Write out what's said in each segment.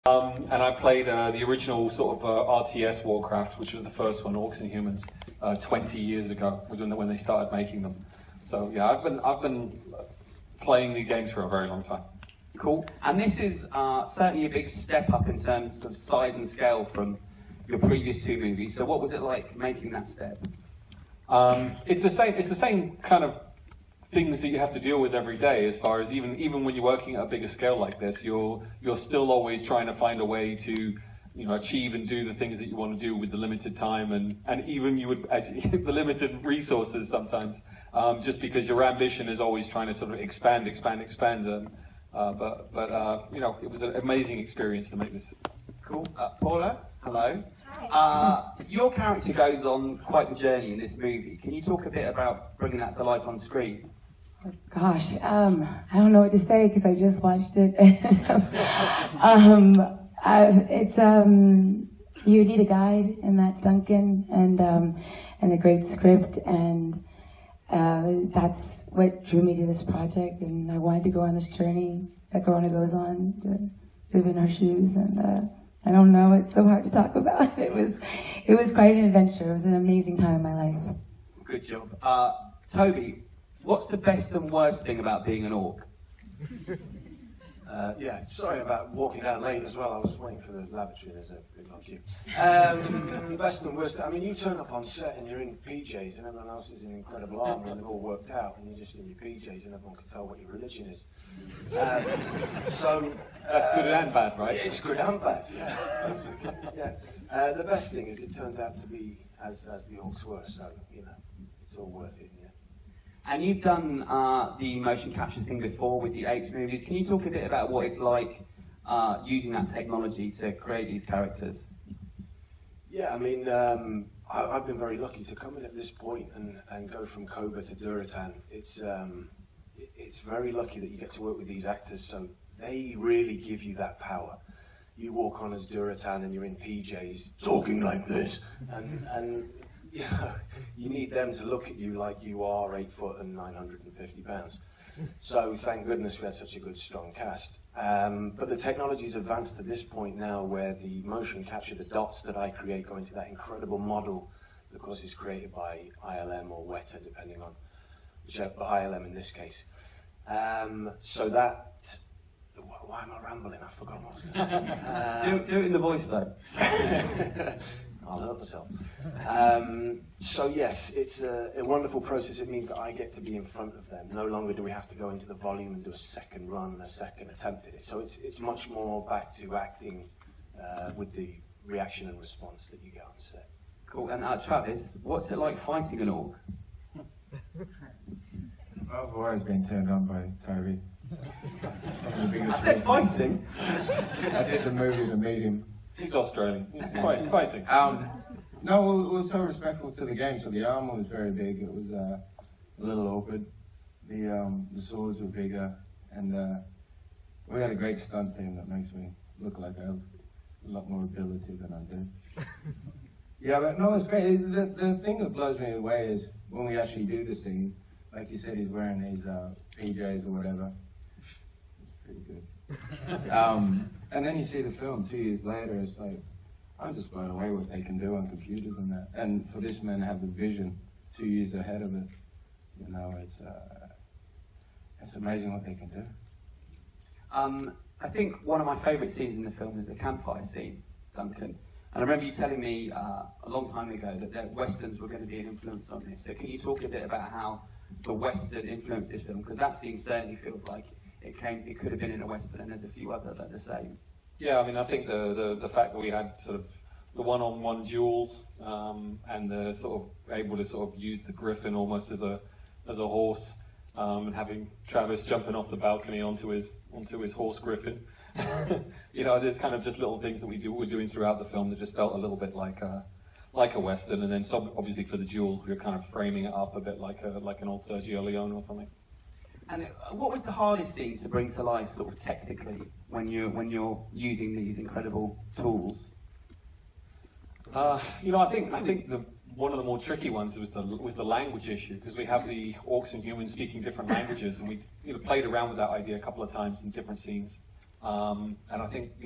And I played the original sort of RTS Warcraft, which was the first one, Orcs and Humans, 20 years ago, when they started making them. So yeah, I've been playing the games for a very long time. Cool. And this is certainly a big step up in terms of size and scale from your previous two movies. So what was it like making that step? It's the same kind of things that you have to deal with every day. As far as even when you're working at a bigger scale like this, you're still always trying to find a way to achieve and do the things that you want to do with the limited time and even the limited resources sometimes. Just because your ambition is always trying to sort of expand. But it was an amazing experience to make this. Cool. Paula, hello. Hi. Your character goes on quite the journey in this movie. Can you talk a bit about bringing that to life on screen? Oh, gosh, I don't know what to say because I just watched it. You need a guide, and that's Duncan, and a great script, and that's what drew me to this project. And I wanted to go on this journey that Corona goes on to live in our shoes, and I don't know, it's so hard to talk about. It was quite an adventure. It was an amazing time in my life. Good job. Toby, what's the best and worst thing about being an orc? Yeah, sorry about walking down late as well. I was waiting for the lavatory. There's a big long queue. Best and worst. I mean, you turn up on set and you're in PJs and everyone else is in incredible armour and they're all worked out and you're just in your PJs and everyone can tell what your religion is. So that's good and bad, right? It's good and bad. Yeah. The best thing is it turns out to be as the orcs were. So it's all worth it. And you've done the motion capture thing before with the Apes movies. Can you talk a bit about what it's like using that technology to create these characters? Yeah, I mean, I've been very lucky to come in at this point and go from Koba to Durotan. It's very lucky that you get to work with these actors, so they really give you that power. You walk on as Durotan and you're in PJs, talking like this, and you need them to look at you like you are 8 foot and 950 pounds. So thank goodness we had such a good, strong cast. But the technology's advanced to this point now where the motion capture, the dots that I create go into that incredible model, that of course is created by ILM or Weta, depending on whichever, but ILM in this case. So that, why am I rambling? I've forgotten what I was going to say. Do it in the voice though. I'll help myself. So yes, it's a wonderful process. It means that I get to be in front of them. No longer do we have to go into the volume and do a second run, a second attempt at it. So it's much more back to acting with the reaction and response that you get on set. Cool. And Travis, what's it like fighting an orc? I've always been turned on by Toby. I said fighting. I did the movie to meet him. He's Australian. He's fighting. No, it was so respectful to the game. So the armor was very big. It was a little awkward. The swords were bigger, and we had a great stunt team that makes me look like I have a lot more ability than I do. Yeah, but no, it's great. The thing that blows me away is when we actually do the scene. Like you said, he's wearing these PJs or whatever. It's pretty good. And then you see the film 2 years later, it's like, I'm just blown away what they can do on computers and that. And for this man to have the vision 2 years ahead of it, it's amazing what they can do. I think one of my favourite scenes in the film is the campfire scene, Duncan. And I remember you telling me a long time ago that Westerns were going to be an influence on this. So can you talk a bit about how the Western influenced this film? Because that scene certainly feels like it could have been in a Western, and there's a few others that are the same. Yeah, I mean, I think the fact that we had sort of the one-on-one duels and the sort of able to sort of use the Griffin almost as a horse, and having Travis jumping off the balcony onto his horse Griffin. There's kind of just little things that we're doing throughout the film that just felt a little bit like a Western, and then obviously for the duels we were kind of framing it up a bit like an old Sergio Leone or something. And what was the hardest scene to bring to life, sort of technically, when you're using these incredible tools? I think one of the more tricky ones was the language issue, because we have the orcs and humans speaking different languages, and we played around with that idea a couple of times in different scenes. And I think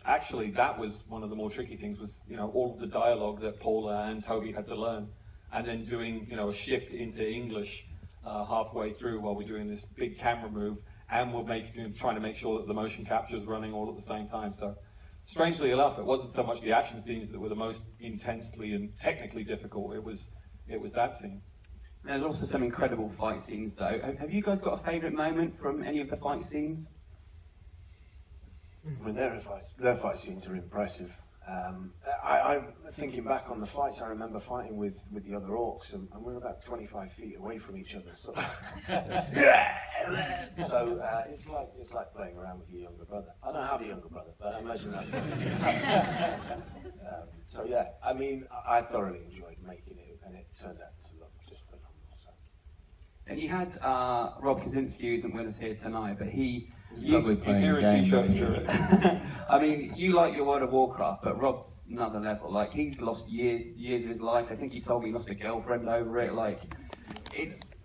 actually, that was one of the more tricky things. Was all of the dialogue that Paula and Toby had to learn, and then doing a shift into English halfway through while we're doing this big camera move, and we're trying to make sure that the motion capture is running all at the same time. So, strangely enough, it wasn't so much the action scenes that were the most intensely and technically difficult. It was that scene. There's also some incredible fight scenes, though. Have you guys got a favourite moment from any of the fight scenes? I mean, their fight scenes are impressive. I'm thinking back on the fights. I remember fighting with the other orcs, and we're about 25 feet away from each other. So, it's like playing around with your younger brother. I don't have a younger brother, but I imagine that's what so yeah, I mean, I thoroughly enjoyed making it, and it turned out to look just phenomenal. So. And you had Rob Kaczynski, who isn't with us here tonight, but He's probably He's playing here a in game. T-shirt spirit. I mean, you like your World of Warcraft, but Rob's another level. Like, he's lost years of his life. I think he told me he lost a girlfriend over it. Like,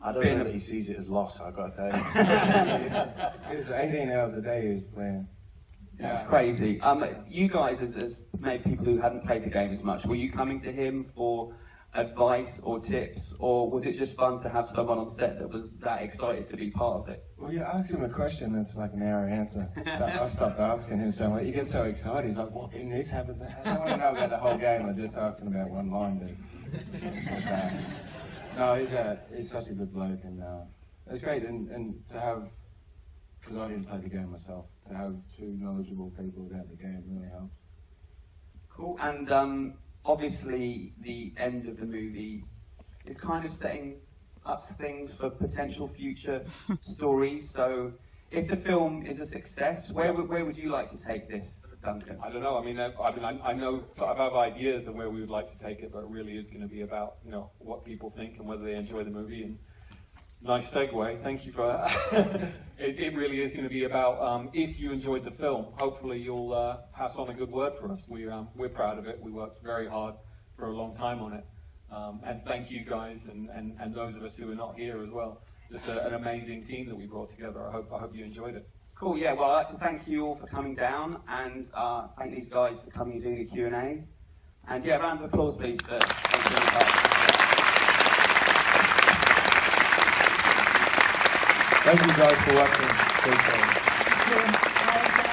I don't know that he sees it as loss, I've got to tell you. It's 18 hours a day he was playing. It's crazy. You guys, as maybe people who hadn't played the game as much, were you coming to him for advice or tips, or was it just fun to have someone on set that was that excited to be part of it? Well, you ask him a question that's like an hour answer. So I stopped asking him so much. He gets so excited. He's like, "What didn't this happen?" I don't want to know about the whole game. I'm just asking about one line, dude. No, he's such a good bloke, and it's great. And to have, because I didn't play the game myself, to have two knowledgeable people about the game really helps. Cool. And obviously, the end of the movie is kind of setting up things for potential future stories. So, if the film is a success, where would you like to take this, Duncan? I don't know. I mean, I know sort of have ideas of where we would like to take it, but it really is going to be about what people think and whether they enjoy the movie. And nice segue. Thank you for that. It really is going to be about if you enjoyed the film. Hopefully, you'll pass on a good word for us. We're proud of it. We worked very hard for a long time on it. And thank you guys and those of us who are not here as well. Just an amazing team that we brought together. I hope you enjoyed it. Cool, yeah, well, I'd like to thank you all for coming down, and thank these guys for coming and doing the Q&A. And yeah, round of applause, please, for Thank you guys for watching. Appreciate it. Thank you.